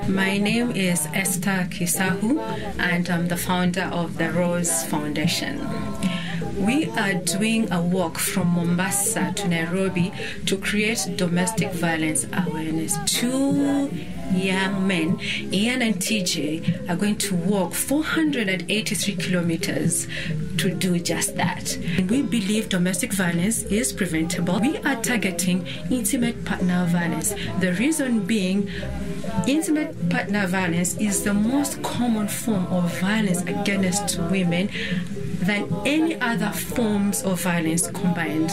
My name is Esther Kisahu, and I'm the founder of the Rose Foundation. We are doing a walk from Mombasa to Nairobi to create domestic violence awareness. Two young men, Ian and TJ, are going to walk 483 kilometers to do just that. And we believe domestic violence is preventable. We are targeting intimate partner violence. The reason being, intimate partner violence is the most common form of violence against women than any other forms of violence combined.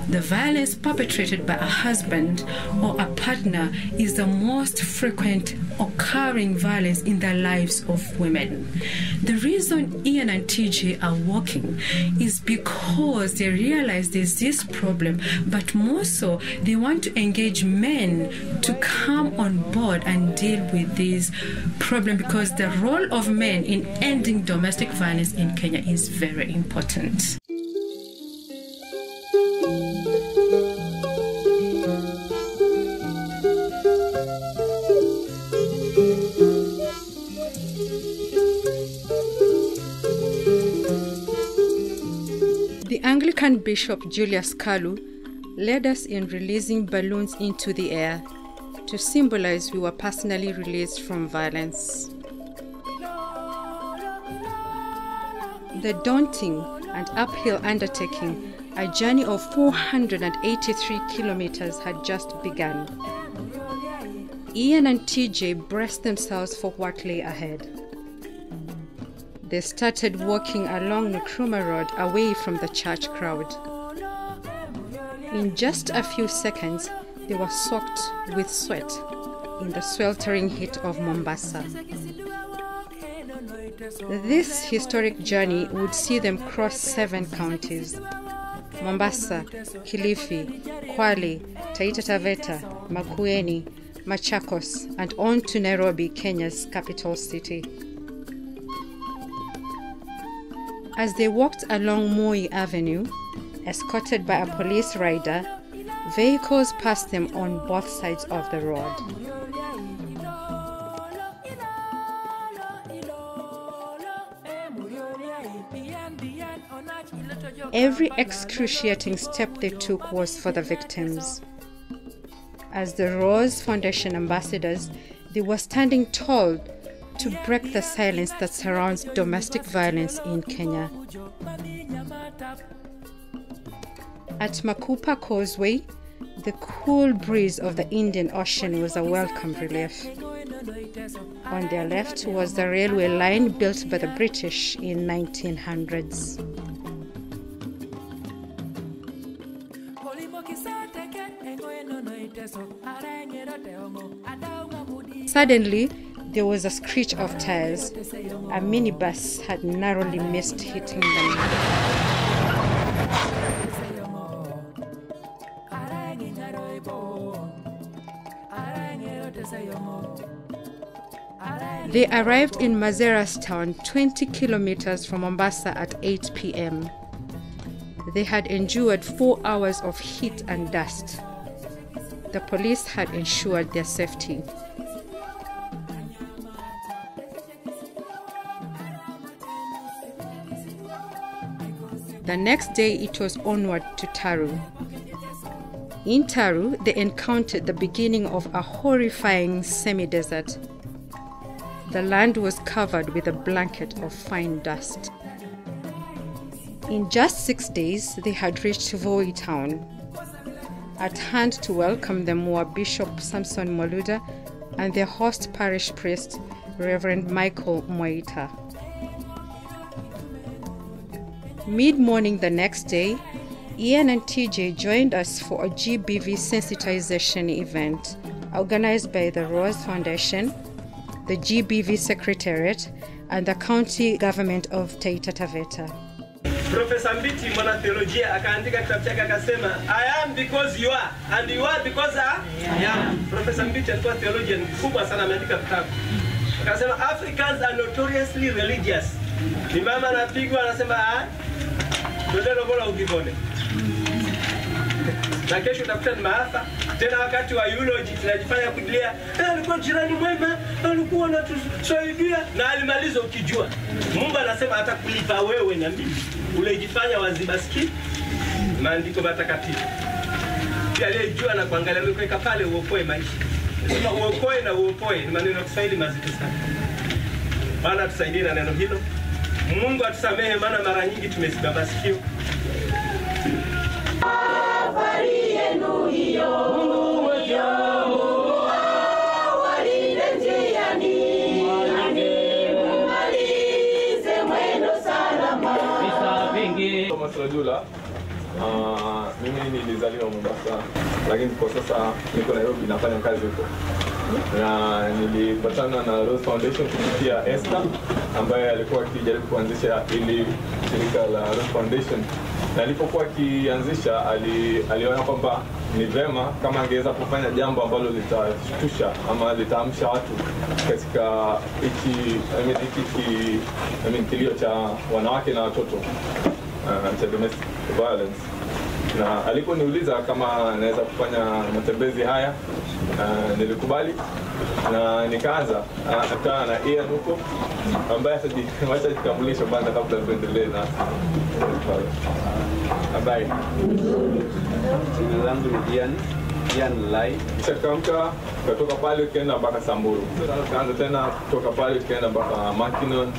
The violence perpetrated by a husband or a partner is the most frequent occurring violence in the lives of women. The reason Ian and TJ are walking is because they realize there's this problem, but more so, they want to engage men to come on board and deal with this problem, because the role of men in ending domestic violence in Kenya is very important. The Anglican Bishop Julius Kalu led us in releasing balloons into the air to symbolize we were personally released from violence. The daunting and uphill undertaking, a journey of 483 kilometers, had just begun. Ian and TJ braced themselves for what lay ahead. They started walking along Nkrumah Road away from the church crowd. In just a few seconds, they were soaked with sweat in the sweltering heat of Mombasa. This historic journey would see them cross 7 counties: Mombasa, Kilifi, Kwale, Taita Taveta, Makueni, Machakos, and on to Nairobi, Kenya's capital city. As they walked along Moi Avenue, escorted by a police rider, vehicles passed them on both sides of the road. Every excruciating step they took was for the victims. As the Rose Foundation ambassadors, they were standing tall to break the silence that surrounds domestic violence in Kenya. At Makupa Causeway, the cool breeze of the Indian Ocean was a welcome relief. On their left was the railway line built by the British in 1900s. Suddenly, there was a screech of tires. A minibus had narrowly missed hitting them. They arrived in Mazeras town, 20 kilometers from Mombasa, at 8 p.m. They had endured 4 hours of heat and dust. The police had ensured their safety. The next day, it was onward to Taru. In Taru, they encountered the beginning of a horrifying semi-desert. The land was covered with a blanket of fine dust. In just 6 days, they had reached Voi town. At hand to welcome them were Bishop Samson Moluda and their host parish priest, Reverend Michael Moita. Mid-morning the next day, Ian and TJ joined us for a GBV sensitization event organized by the Rose Foundation, the GBV Secretariat, and the county government of Taita Taveta. Professor Mbiti, mwanatheolojia, akaandika kitabu chake akasema, I am because you are, and you are because I am. Professor Mbiti alikuwa theologian mkubwa sana, ameandika kitabu. Akasema Africans are notoriously religious. Ni mama anapigwa anasema, "Ah, ndio bora ukipone." na kesho utakuta ni maafa. Tena wakati wa eulogy tunajifanya kudilia, alikuwa jirani mwema, alikuwa anatusaidia, na alimaliza ukijua. Mungu anasema atakulipa wewe na mimi ulejifanya wazibaski. Maandiko matakatifu. Pia aliyejua na kuangalia amekuweka pale uokoe maisha. Sema uokoe na uopoe ni maneno ya Kiswahili mazito sana. Bwana tusaidie na neno hilo. Mungu atusamehe maana mara nyingi tumeziba masikio. Safari yenu hiyo, Mungu wetu walinde njiani, mumalize mwendo salama. Visa vingi. Thomas Rajula, mimi nilizaliwa Mombasa, lakini kwa sasa niko Nairobi nafanya kazi huko. Na nilipatana na Rose Foundation kupitia Esther ambaye alikuwa akijaribu kuanzisha ili shirika la Rose Foundation. Na alipokuwa akianzisha aliona kwamba ni vema kama angeweza kufanya jambo ambalo litashtusha ama litaamsha watu katika kilio cha wanawake na watoto, cha domestic violence. Na aliponiuliza kama naweza kufanya matembezi haya, nilikubali na nikaanza kukutana na Ian huko ambaye atajiwacha jitambulisho bana kabla tuendelee na habari. Jina langu ni Ian Lai. Kisha kutoka pale ukaenda mpaka Samburu. Tukaanza tena kutoka pale ukaenda mpaka Makinon,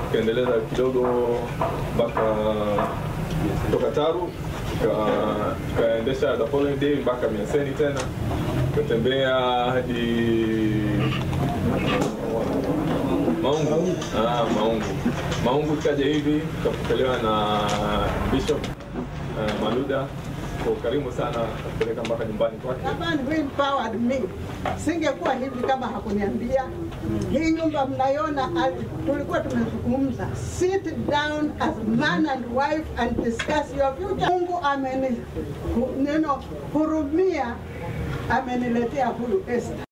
ukaendeleza kidogo mpaka kutoka Taru, tukaendesha the following day mpaka Miaseni tena, tukatembea hadi Maungu tukaja hivi, tukapokelewa na Bishop Maluda kwa karimu sana, kupeleka mpaka nyumbani kwake. Kama ni empowered me, singekuwa hivi kama hakuniambia. Hii nyumba mnaiona, tulikuwa tumezungumza, sit down as man and wife and discuss your future. Mungu hurumia, ameniletea huyu Esther.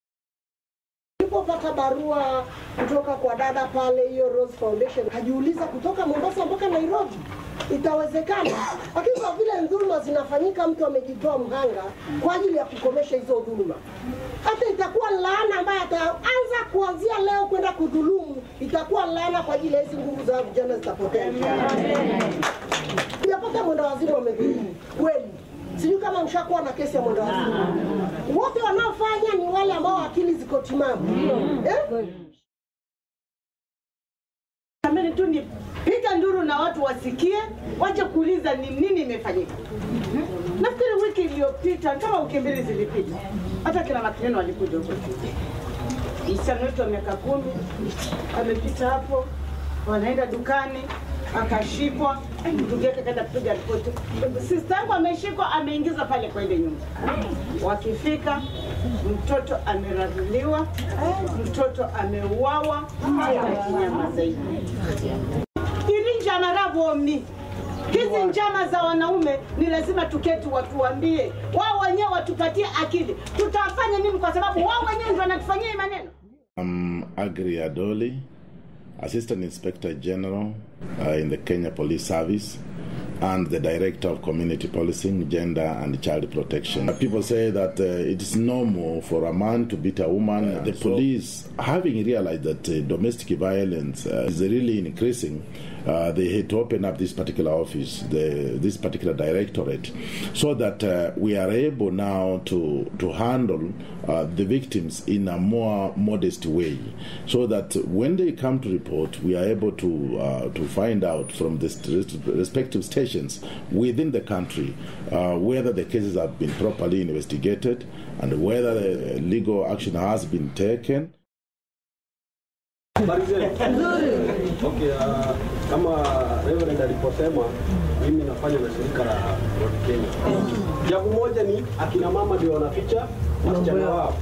Nilipopata barua kutoka kwa dada pale hiyo Rose Foundation, hajiuliza kutoka Mombasa mpaka Nairobi itawezekana. Lakini kwa vile dhuluma zinafanyika, mtu amejitoa mhanga kwa ajili ya kukomesha hizo dhuluma. Hata itakuwa laana ambayo ataanza kuanzia leo kwenda kudhulumu, itakuwa laana kwa ajili ya hizo nguvu za vijana zitapotea. Yapata mwendo wazimu wamedhulumu kweli. Sijui kama mshakuwa na kesi ya mwendo wazimu. Wote wanaofanya ni wale ambao akili ziko timamu. Kameni tu ni piga nduru na watu wasikie, waje kuuliza ni nini imefanyika. Nafikiri wiki iliyopita kama wiki mbili zilipita, hata kina Makineno walikuja huko. Msichana wetu wa miaka 10 amepita hapo, wanaenda dukani, akashikwa, ndugu yake kaenda kupiga ripoti. Sister yangu ameshikwa, ameingizwa pale kwa ile nyumba. Wakifika, mtoto ameradhiliwa, mtoto ameuawa, kinyama zaidi. Ili njama ravomi. Hizi njama za wanaume ni lazima tuketi watuambie. Wao wenyewe watupatie akili. Tutafanya nini kwa sababu wao wenyewe ndio wanatufanyia maneno. Agri Adoli, Assistant Inspector General in the Kenya Police Service and the Director of Community Policing, Gender and Child Protection. People say that it is normal for a man to beat a woman. The police, having realized that domestic violence is really increasing, they had to open up this particular office, this particular directorate, so that we are able now to handle the victims in a more modest way, so that when they come to report, we are able to find out from the respective stations within the country whether the cases have been properly investigated and whether the legal action has been taken. Okay, kama Reverend aliposema, mimi nafanya na shirika la Rod Kenya. Jambo moja ni akina mama ndio wanaficha wasichana wao.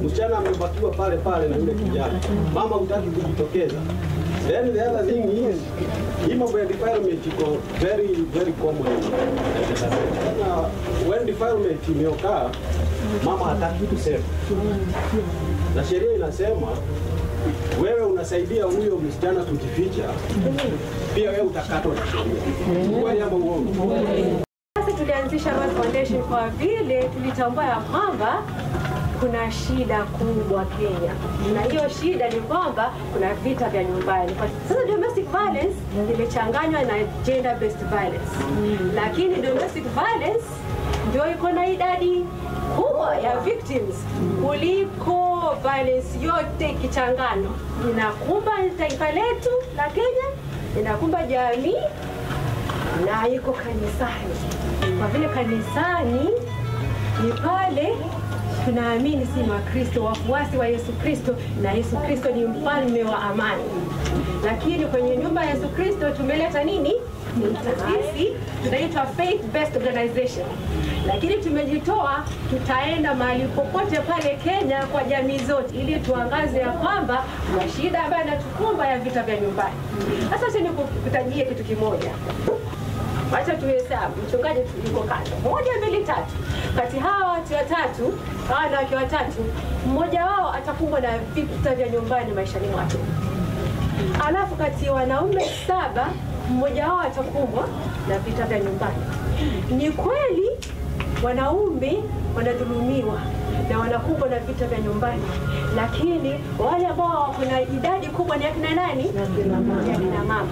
Msichana amebakiwa pale pale na yule kijana. Mama hutaki kujitokeza. Then the other thing is, hii mambo ya defilement iko very common. Na when defilement imeokaa, mama hataki kusema. Na sheria inasema wewe unasaidia huyo msichana kujificha, pia wewe utakatwa na sheria. Kwa jambo uongo. Sasa tulianzisha Rose Foundation kwa vile tulitambua ya kwamba kuna shida kubwa Kenya, na hiyo shida ni kwamba kuna vita vya nyumbani. Sasa domestic violence imechanganywa na gender based violence, lakini domestic violence ndio iko na idadi kubwa ya victims kuliko violence yote kichangano. Inakumba taifa letu la Kenya, inakumba jamii, na iko kanisani. Kwa vile kanisani ni pale tunaamini si Wakristo, wafuasi wa Yesu Kristo, na Yesu Kristo ni mfalme wa amani. Lakini kwenye nyumba ya Yesu Kristo tumeleta nini? Sisi tunaitwa faith based organization. Lakini tumejitoa, tutaenda mahali popote pale Kenya kwa jamii zote ili tuangaze ya kwamba kuna shida ambayo inatukumba ya vita vya nyumbani. Sasa nikutajie kitu kimoja. Wacha tuhesabu, mchungaji yuko kando. 1, 2, 3. Kati hawa watu watatu, hawa wanawake watatu, mmoja wao atakumbwa na vita vya nyumbani maishani mwake. Alafu kati ya wanaume 7, mmoja wao atakumbwa na vita vya nyumbani. Ni kweli wanaume wanadhulumiwa na wanakumbwa na vita vya nyumbani, lakini wale ambao wako na idadi kubwa ni akina nani? Ni akina mama.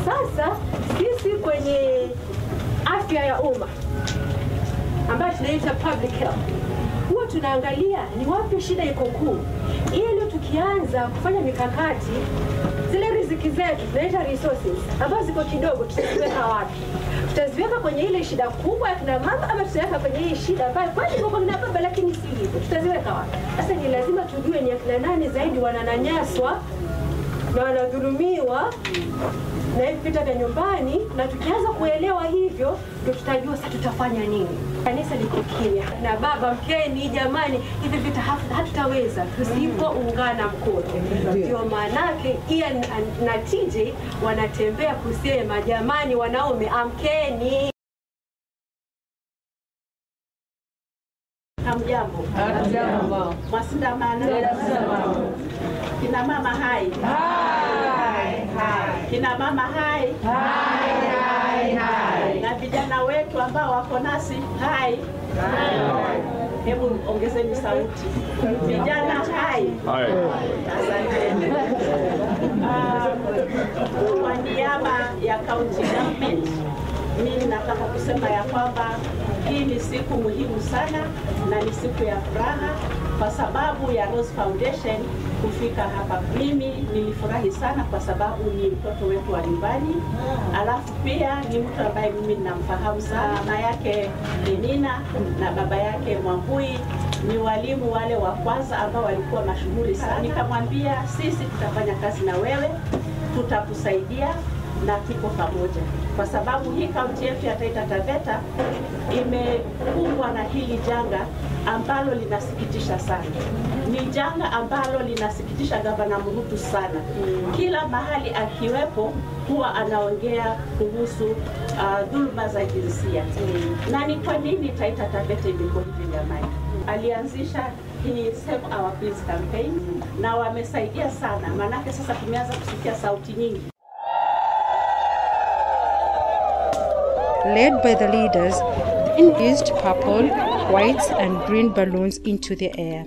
Sasa sisi kwenye afya ya umma ambayo tunaita public health, huwa tunaangalia ni wapi shida iko kuu, ili tukianza kufanya mikakati, zile riziki zetu tunaita resources ambazo ziko kidogo tutaziweka wapi? Tutaziweka kwenye ile shida kubwa ya kina mama, ama tutaweka kwenye hii shida ambayo kwani iko kwa kina baba lakini si hivyo? Tutaziweka wapi? Sasa ni lazima tujue ni akina nani zaidi wananyanyaswa na wanadhulumiwa na hivi vita vya nyumbani, na tukianza kuelewa hivyo ndio tutajua sasa tutafanya nini. Kanisa liko kimya na baba mkeni, jamani, hivi vita hatutaweza tusipoungana mkono. Ndio maanake Ian na TJ wanatembea kusema jamani, wanaume amkeni. Hamjambo. Hamjambo. Masindamana. Kina mama hai. Hai. Hai. Kina mama hai. Hai. Hai. Hai. Na vijana wetu ambao wako nasi hai. Hai. Hebu ongezeni sauti. Vijana hai. Hai. Asante. Kwa niaba ya county government, mimi nataka kusema ya kwamba hii ni siku muhimu sana na ni siku ya furaha kwa sababu ya Rose Foundation kufika hapa. Mimi nilifurahi sana kwa sababu ni mtoto wetu wa nyumbani, alafu pia ni mtu ambaye mimi ninamfahamu sana. Mama yake Nina na baba yake Mwambui ni walimu wale wa kwanza ambao walikuwa mashuhuri sana. Nikamwambia sisi tutafanya kazi na wewe, tutakusaidia na tuko pamoja, kwa sababu hii kaunti yetu ya Taita Taveta imekumbwa na hili janga ambalo linasikitisha sana. Ni janga ambalo linasikitisha Gavana Mrutu sana. Kila mahali akiwepo huwa anaongea kuhusu dhuluma za jinsia. Na ni kwa nini Taita Taveta imekuwa hivi jamani? Alianzisha hii Save Our Peace campaign na wamesaidia sana, manake sasa tumeanza kusikia sauti nyingi. Led by the leaders, used purple, white and green balloons into the air.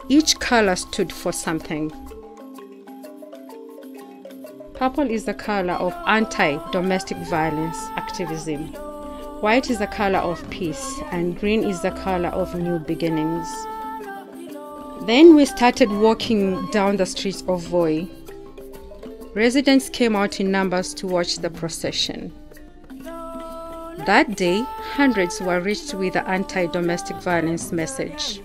Each color stood for something. Purple is the color of anti-domestic violence activism. White is the color of peace and green is the color of new beginnings. Then we started walking down the streets of Voi. Residents came out in numbers to watch the procession. That day, hundreds were reached with the anti-domestic violence message.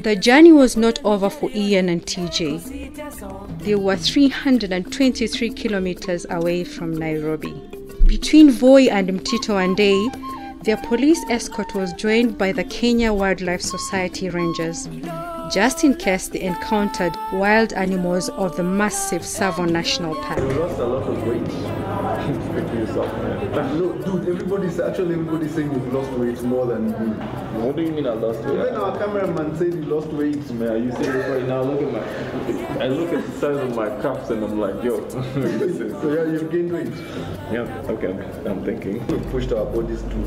The journey was not over for Ian and TJ. They were 323 kilometers away from Nairobi. Between Voi and Mtito Andei, their police escort was joined by the Kenya Wildlife Society Rangers, just in case they encountered wild animals of the massive Tsavo National Park. You lost a lot of weight. Speak to yourself, man. No, dude, everybody's saying you've lost weight more than me. What do you mean I lost weight? Even our cameraman said he lost weight. Man, you see this right now, look at I look at the size of my cups and I'm like, yo. So yeah, you've gained weight. Yeah, okay, I'm thinking. We pushed our bodies to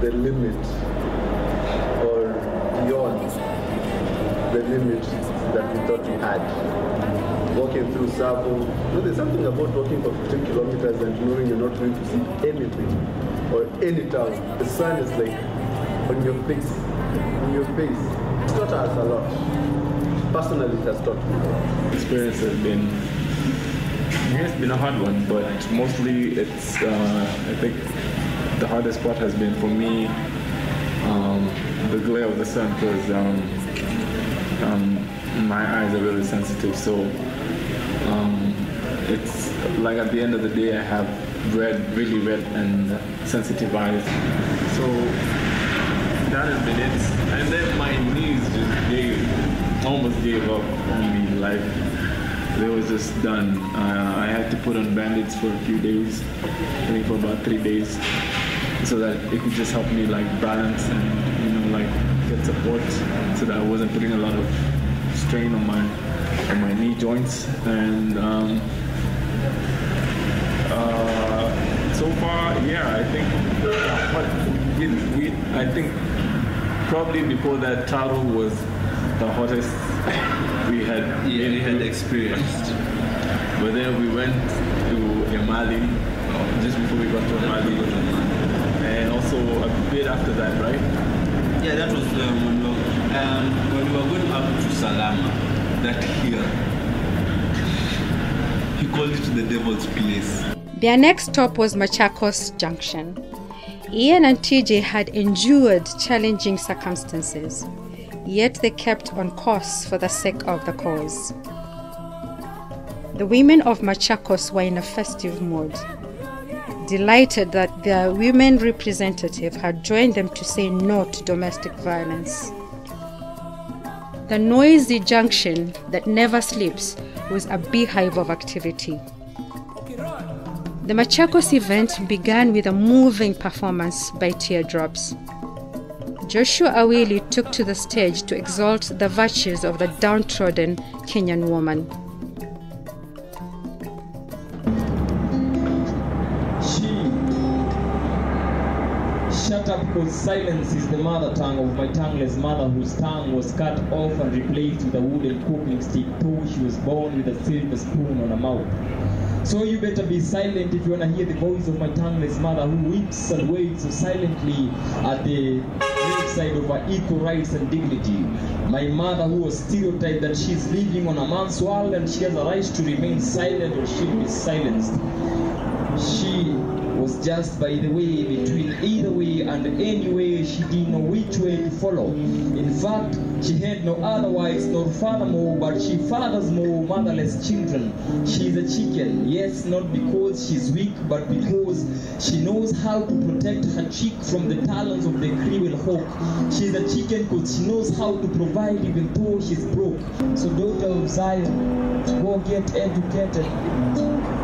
the limit or beyond the limit that we thought we had. Walking through Tsavo, there's something about walking for 15 kilometers and knowing you're not going to see anything or any town. The sun is like on your face, It's taught us a lot. Personally, it has taught me. Experience has been, it's been a hard one, but mostly it's, I think the hardest part has been for me, the glare of the sun, because my eyes are really sensitive, so it's like at the end of the day I have really red and sensitive eyes, so that has been it. And then my knees just almost gave up on me, like they was just done. I had to put on bandage for a few days, I think for about 3 days, so that it could just help me like balance and like get support, so that I wasn't putting a lot of strain on my knee joints. And so far, yeah, I think I think probably before that, Taro was the hottest we had experienced. But then we went to Emali just before we got to Emali, and also a bit after that, right? Yeah, that was when we were going up to Salama, that hill. He called it the devil's place. Their next stop was Machakos Junction. Ian and TJ had endured challenging circumstances, yet they kept on course for the sake of the cause. The women of Machakos were in a festive mood, delighted that their women representative had joined them to say no to domestic violence. The noisy junction that never sleeps was a beehive of activity. The Machakos event began with a moving performance by Teardrops. Joshua Awili took to the stage to exalt the virtues of the downtrodden Kenyan woman. Shut up, because silence is the mother tongue of my tongueless mother, whose tongue was cut off and replaced with a wooden cooking stick, though she was born with a silver spoon on her mouth. So you better be silent if you want to hear the voice of my tongueless mother, who weeps and waits so silently at the graveside of her equal rights and dignity. My mother, who was stereotyped that she's living on a man's world and she has a right to remain silent or she'll be silenced. She was just by the way between either way and any way. She didn't know which way to follow. In fact, she had no other wives nor furthermore, but she fathers more motherless children. She is a chicken, yes, not because she's weak, but because she knows how to protect her chick from the talons of the cruel hawk. She's a chicken because she knows how to provide even though she's broke. So daughter of Zion, go get educated.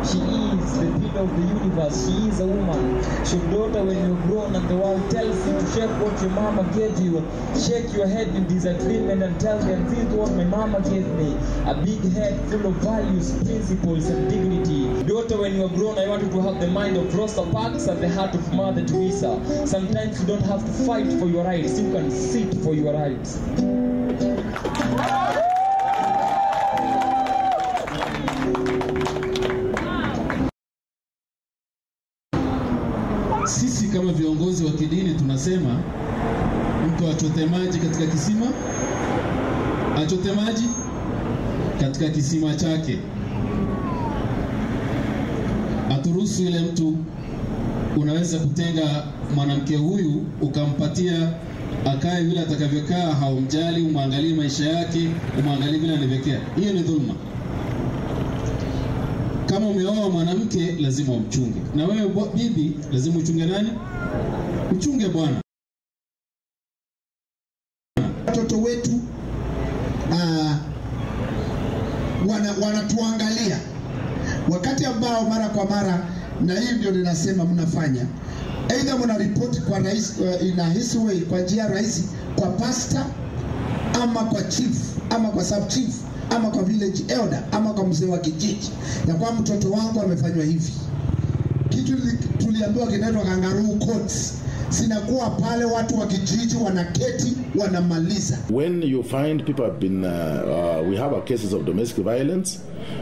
She is the pillar of the universe. She is a woman. So daughter, when you're grown and the world tells you to shake what your mama gave you, shake your head in disagreement and tell them, this is what my mama gave me. A big head full of values, principles and dignity. Daughter, when you're grown, I want you to have the mind of Rosa Parks and the heart of Mother Teresa. Sometimes you don't have to fight for your rights. You can sit for your rights. Sisi kama viongozi wa kidini tunasema mtu achote maji katika kisima, achote maji katika kisima chake. Aturuhusu ile mtu, unaweza kutenga mwanamke huyu ukampatia akae vile atakavyokaa, haumjali, umwangalie maisha yake, umwangalie vile anavyokaa. Hiyo ni dhulma. Kama umeoa mwanamke lazima umchunge, na wewe bibi lazima uchunge nani? Uchunge bwana. Watoto wetu wanatuangalia wakati ambao mara kwa mara, na hivyo ninasema mnafanya either mna report kwa rais in a his way, kwa njia rahisi, kwa pastor ama kwa chief ama kwa sub chief ama kwa village elder ama kwa mzee wa kijiji, ya kwa mtoto wangu amefanywa hivi. Kitu tuliambiwa kinaitwa kangaroo courts, sinakuwa pale watu wa kijiji wanaketi wanamaliza. When you find people have been we have cases of domestic violence,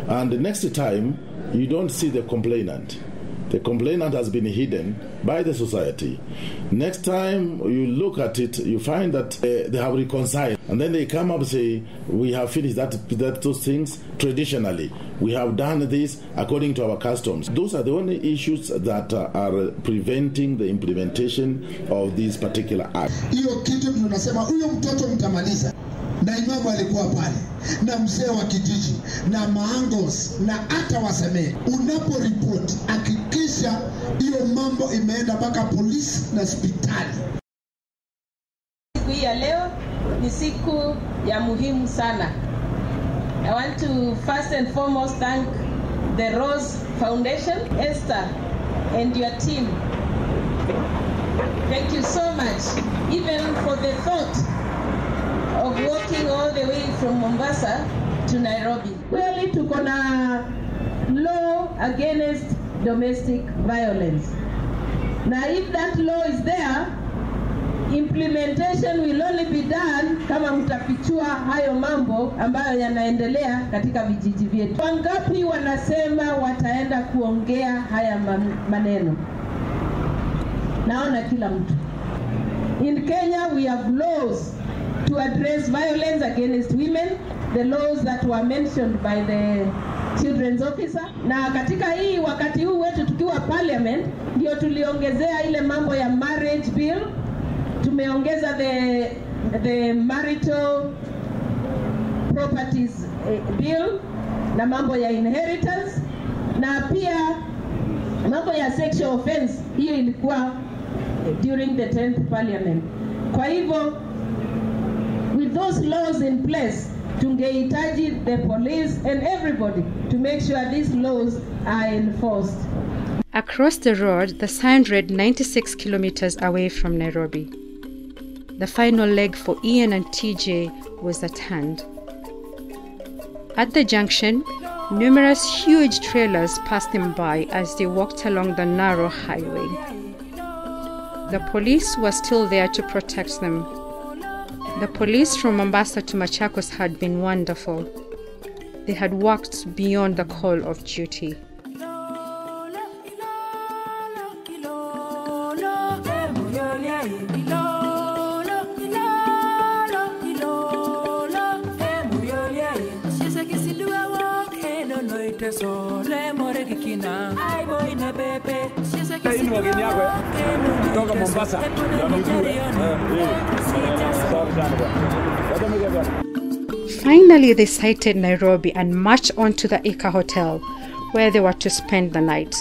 and the next time you don't see the complainant. The complainant has been hidden by the society. Next time you look at it, you find that they have reconciled. And then they come up and say, we have finished those things traditionally. We have done this according to our customs. Those are the only issues that are preventing the implementation of this particular act. Hiyo kitu tunasema huyo mtoto mtamaliza. Na imamu alikuwa pale, na mzee wa kijiji, na maangos, na hata wasemee. Unapo report, hakikisha hiyo mambo imeenda mpaka polisi na hospitali. Siku hii ya leo ni siku ya muhimu sana. I want to first and foremost thank the Rose Foundation, Esther, and your team. Thank you so much, even for the thought of walking all the way from Mombasa to Nairobi. Kweli tuko na law against domestic violence. Now if that law is there, implementation will only be done kama mtafichua hayo mambo ambayo yanaendelea katika vijiji vyetu. Wangapi wanasema wataenda kuongea haya maneno? Naona kila mtu. In Kenya we have laws to address violence against women, the laws that were mentioned by the children's officer. Na katika hii wakati huu wetu tukiwa parliament, ndio tuliongezea ile mambo ya marriage bill, tumeongeza the marital properties bill, na mambo ya inheritance, na pia mambo ya sexual offense. Hiyo ilikuwa during the 10th parliament. Kwa hivyo with those laws in place, tungehitaji the police and everybody to make sure these laws are enforced. Across the road, the sign read 96 kilometers away from Nairobi. The final leg for Ian and TJ was at hand. At the junction, numerous huge trailers passed them by as they walked along the narrow highway. The police were still there to protect them. The police from Mombasa to Machakos had been wonderful. They had worked beyond the call of duty. Kutoka Mombasa. Finally, they sighted Nairobi and marched on to the Eka Hotel, where they were to spend the night.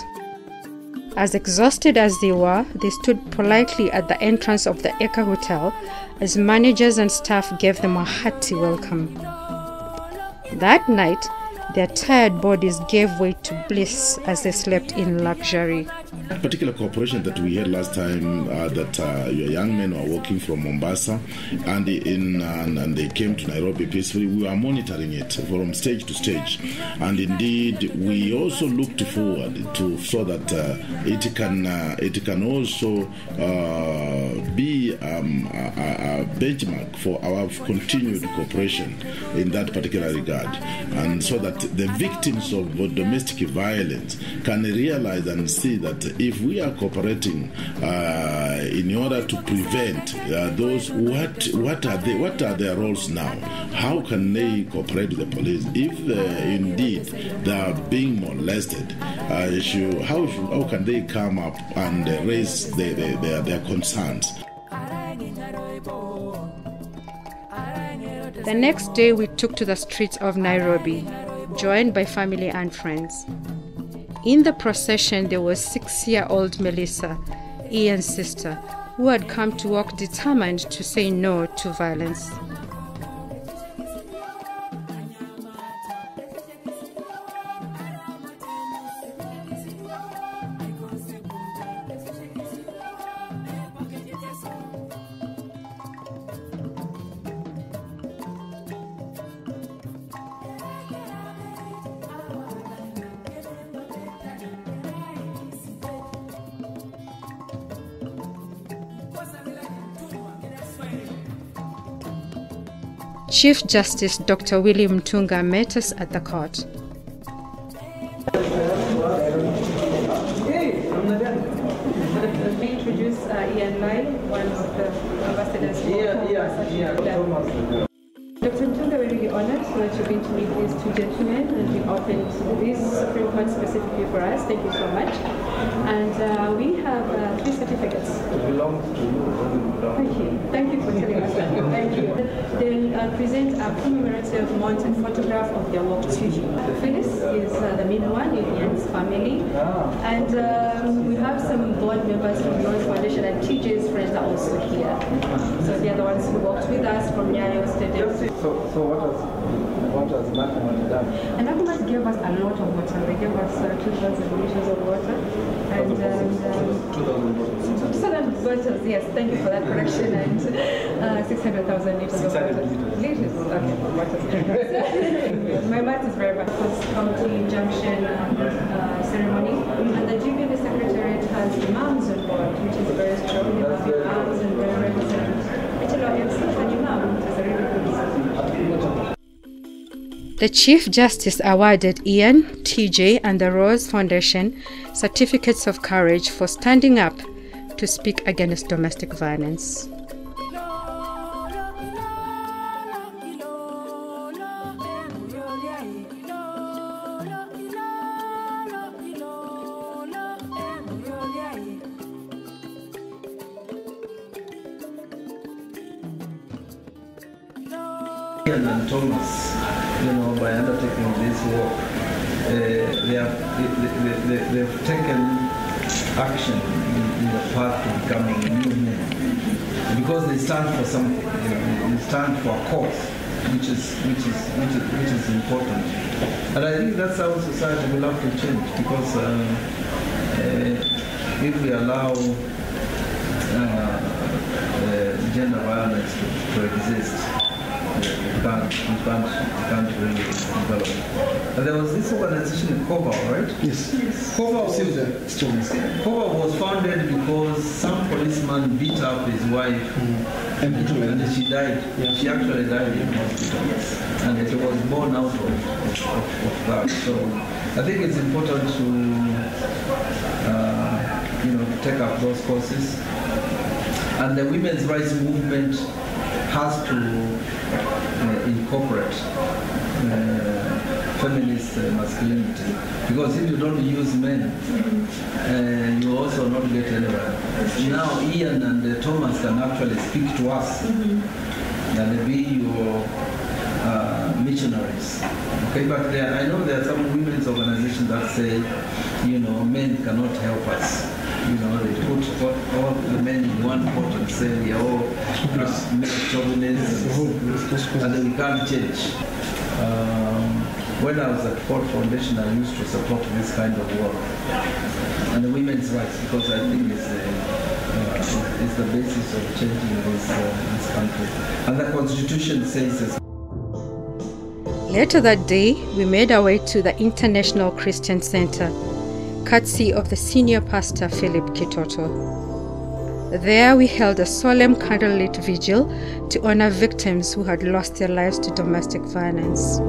As exhausted as they were, they stood politely at the entrance of the Eka Hotel as managers and staff gave them a hearty welcome. That night, their tired bodies gave way to bliss as they slept in luxury. That particular cooperation that we had last time, that your young men were walking from Mombasa and they came to Nairobi peacefully, we were monitoring it from stage to stage. And indeed, we also looked forward to so that it can also be a benchmark for our continued cooperation in that particular regard, and so that the victims of domestic violence can realize and see that if we are cooperating in order to prevent those, what are their roles now? How can they cooperate with the police if indeed they are being molested? How can they come up and raise their concerns? The next day we took to the streets of Nairobi, joined by family and friends. In the procession, there was 6-year-old Melissa, Ian's sister, who had come to walk determined to say no to violence. Chief Justice Dr. William Tunga met us at the court. Introduce Ian Lai, one of the ambassadors. Dr. Tunga, we're really honored that you've been to meet these two gentlemen and you opened this Supreme Court specifically for us. Thank you so much. And we have 3 certificates. It belongs to you. Thank you. Thank you for telling us that. Thank you. They'll present a commemorative mounted photograph of their work to you. Phyllis is the main one in Ian's family. And we have some board members from the Rose Foundation, and TJ's friends are also here. So they are the ones who worked with us from Nyayo Stadium. So what has Nakumatt done? And Nakumatt gave us a lot of water. They gave us 2,000 liters of water. And 2,000 bottles, yes, thank you for that correction. And 600,000 liters of water. Liters, okay, bottles. My math is very bad. It was county junction ceremony. And the GBV Secretariat has imams on board, which is very strong. They have imams and reverends and HLOMC is an imam. It's a really good reason. The Chief Justice awarded Ian, TJ, and the Rose Foundation certificates of courage for standing up to speak against domestic violence. Ian and Thomas, by undertaking this work, they've taken action in the path to becoming new men, because they stand for something. They stand for a cause, which is important. And I think that's how society will have to change, because if we allow gender violence to exist, you can't really develop. And there was this organization in Kova, right? Yes. Kova was founded because some policeman beat up his wife and she died. Yeah. She actually died in hospital. And it was born out of that. So I think it's important to take up those courses. And the women's rights movement has to incorporate feminist masculinity, because if you don't use men, you also not get anywhere. Now Ian and Thomas can actually speak to us and be your missionaries. Okay, but I know there are some women's organizations that say, men cannot help us. They put all the men in one pot and say we are all male chauvinists and we can't change. When I was at Ford Foundation, I used to support this kind of work and the women's rights, because I think it's the basis of changing this country. And the Constitution says this. Later that day, we made our way to the International Christian Center, courtesy of the senior pastor Philip Kitoto. There we held a solemn candlelit vigil to honor victims who had lost their lives to domestic violence.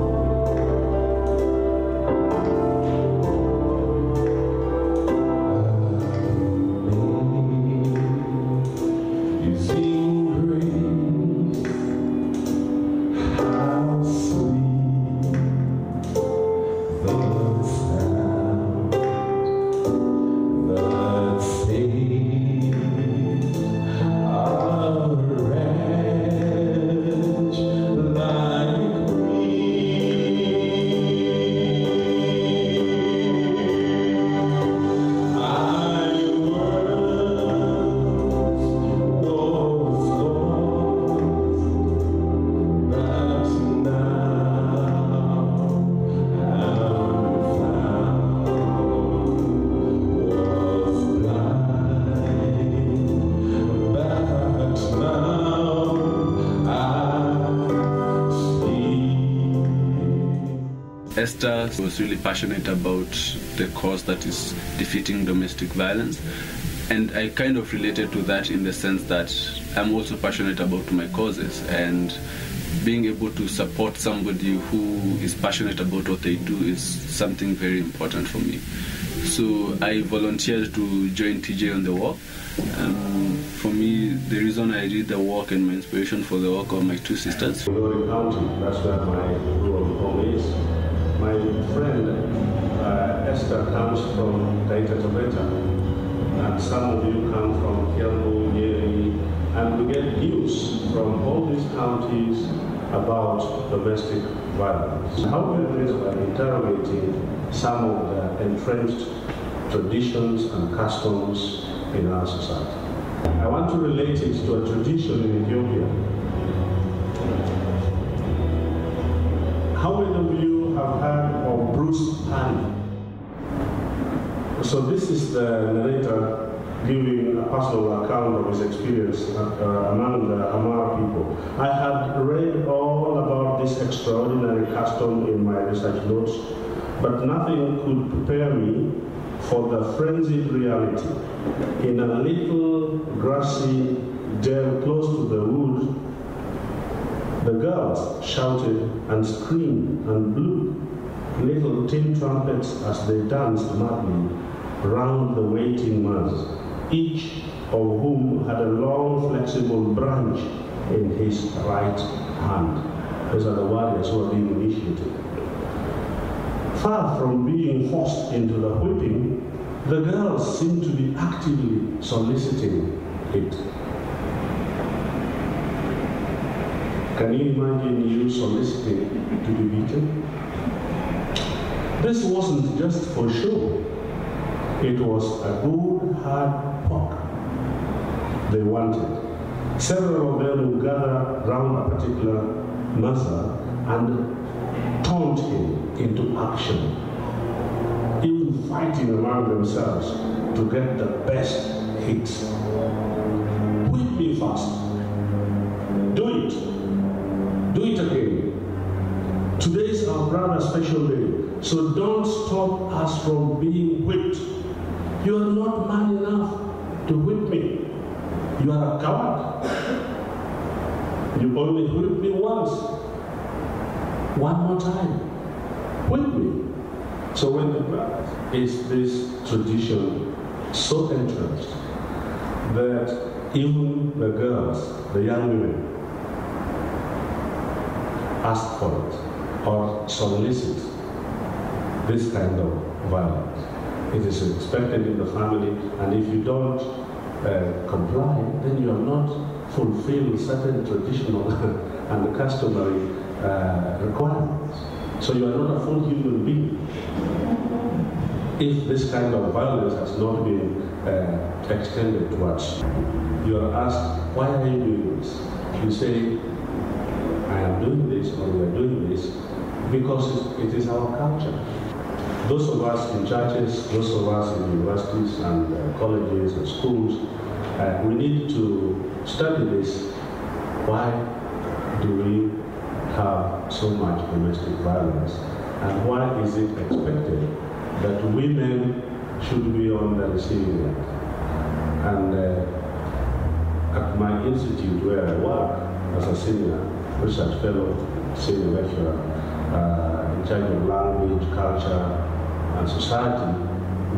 Like me. Esther was really passionate about the cause that is defeating domestic violence. And I kind of related to that in the sense that I'm also passionate about my causes, and being able to support somebody who is passionate about what they do is something very important for me. So I volunteered to join TJ on the walk. For me, the reason I did the walk and my inspiration for the walk are my two sisters. Migori County, that's where my rural home is. My friend Esther comes from Taita Taveta, and some of you come from Kiambu, Nyeri, and we get news from all these counties about domestic violence. How we do it by interrogating some of the entrenched traditions and customs in our society. I want to relate it to a tradition in Ethiopia. How many of you have heard of Bruce Pani? So this is the narrator giving a personal account of his experience among the Amara people. I had read all about this extraordinary custom in my research notes, but nothing could prepare me for the frenzied reality. In a little grassy dell close to the wood, the girls shouted and screamed and blew little tin trumpets as they danced madly round the waiting mass, each of whom had a long flexible branch in his right hand. Those are the warriors who are being initiated. Far from being forced into the whipping, the girls seem to be actively soliciting it. Can you imagine you soliciting to be beaten? This wasn't just for show. It was a good hard poke they wanted. Several of them would gather round a particular Massa and taunt him into action, even fighting among themselves to get the best hits. Whip me fast. Do it. Do it again. Today's our brother's special day, so don't stop us from being whipped. You are not man enough to whip me. You are a coward. You only whipped me once. One more time. Whip me. So when is this tradition so entrenched that even the girls, the young women, ask for it or solicit this kind of violence? It is expected in the family, and if you don't comply, then you have not fulfilled certain traditional and customary requirements. So you are not a full human being if this kind of violence has not been extended towards you. You are asked, why are you doing this? You say, I am doing this, or we are doing this because it is our culture. Those of us in churches, those of us in universities and colleges and schools, we need to study this. Why do we have so much domestic violence? And why is it expected that women should be on the receiving end? And at my institute where I work as a senior research fellow, senior lecturer, in charge of language, culture, and society,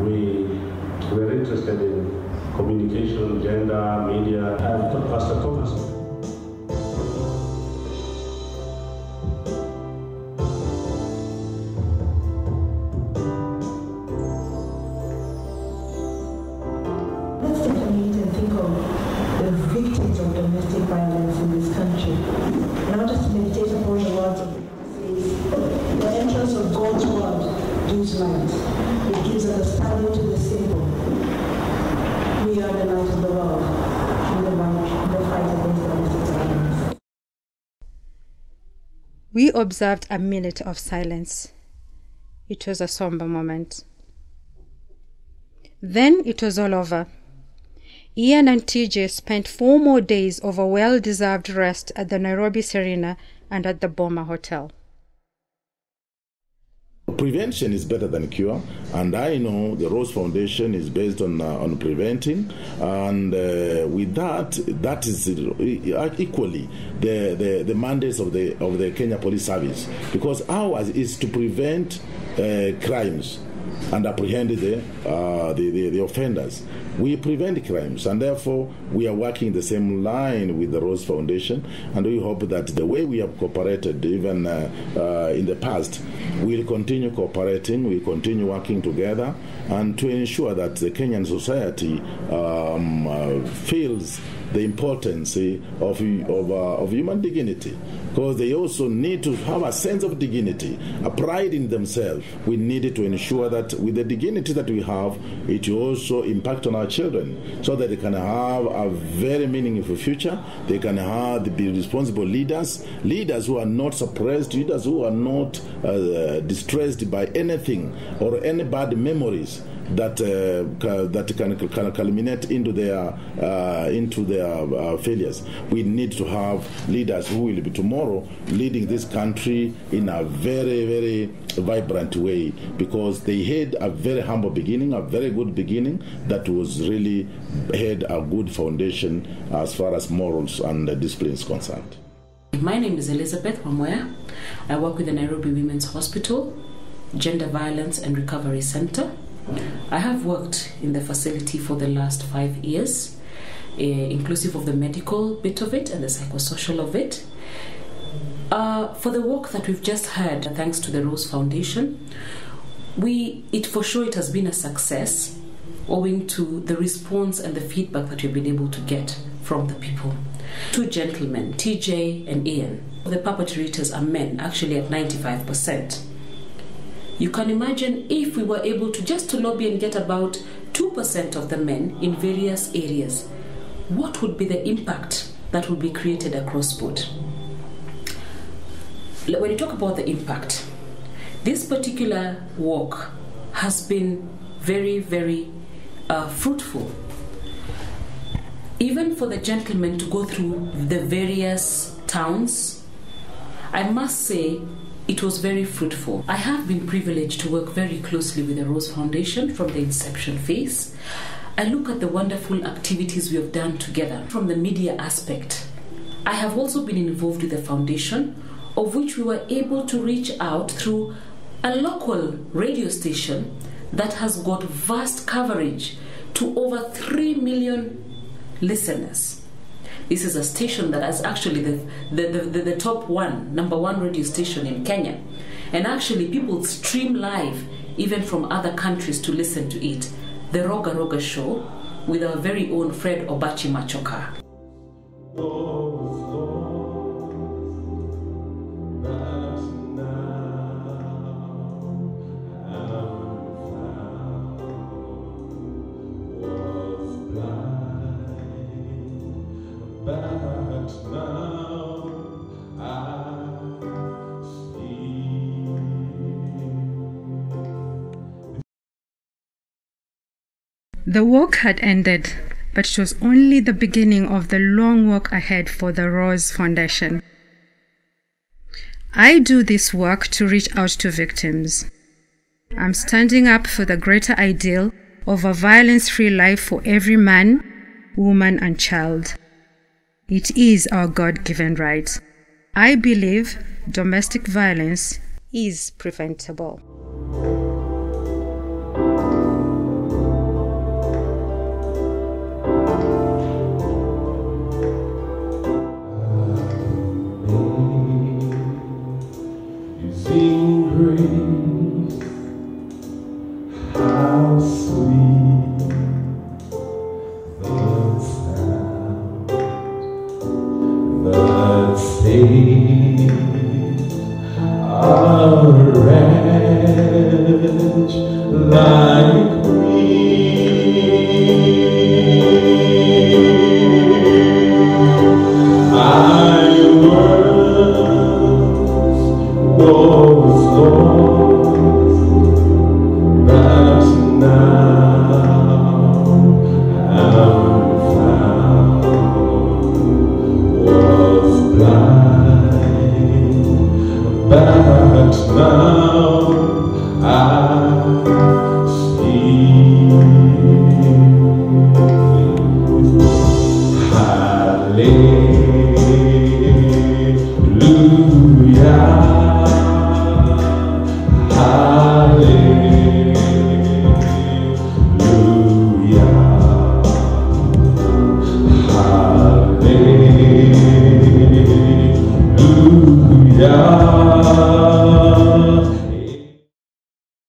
we're interested in communication, gender, media. Pastor Thomas. Let's take a minute and think of the victims of domestic violence in this country. And I want us to meditate upon the words of the entrance of God's word gives light. It gives understanding to the simple. We are the light of the world in the fight against domestic violence. We observed a minute of silence. It was a somber moment. Then it was all over. Ian and TJ spent 4 more days of a well-deserved rest at the Nairobi Serena and at the Boma Hotel. prevention is better than cure, and I know the Rose Foundation is based on preventing, and with that is equally the mandates of the Kenya Police Service, because ours is to prevent crimes and apprehend the offenders. We prevent crimes, and therefore we are working the same line with the Rose Foundation, and we hope that the way we have cooperated even in the past, we'll continue cooperating, we'll continue working together, and to ensure that the Kenyan society feels the importance of human dignity, because they also need to have a sense of dignity, a pride in themselves. We need to ensure that with the dignity that we have, it will also impact on our children, so that they can have a very meaningful future. They can be responsible leaders who are not suppressed, leaders who are not distressed by anything or any bad memories that can culminate into their failures. We need to have leaders who will be tomorrow leading this country in a very, very vibrant way, because they had a very humble beginning, a very good beginning that was really had a good foundation as far as morals and discipline is concerned. My name is Elizabeth Wamoya. I work with the Nairobi Women's Hospital, Gender Violence and Recovery Center. I have worked in the facility for the last 5 years, inclusive of the medical bit of it and the psychosocial of it. For the work that we've just had, thanks to the Rose Foundation, for sure it has been a success, owing to the response and the feedback that we've been able to get from the people. 2 gentlemen, TJ and Ian, the perpetrators are men, actually at 95%. You can imagine if we were able to just to lobby and get about 2% of the men in various areas, what would be the impact that would be created across board? When you talk about the impact, this particular work has been very, very fruitful. Even for the gentlemen to go through the various towns, I must say it was very fruitful. I have been privileged to work very closely with the Rose Foundation from the inception phase. I look at the wonderful activities we have done together from the media aspect. I have also been involved with the foundation, of which we were able to reach out through a local radio station that has got vast coverage to over 3 million listeners. This is a station that is actually the top number one radio station in Kenya. And actually people stream live even from other countries to listen to it. The Roga Roga Show with our very own Fred Obachi Machoka. The work had ended, but it was only the beginning of the long work ahead for the Rose Foundation. I do this work to reach out to victims. I'm standing up for the greater ideal of a violence-free life for every man, woman, and child. It is our God-given right. I believe domestic violence is preventable.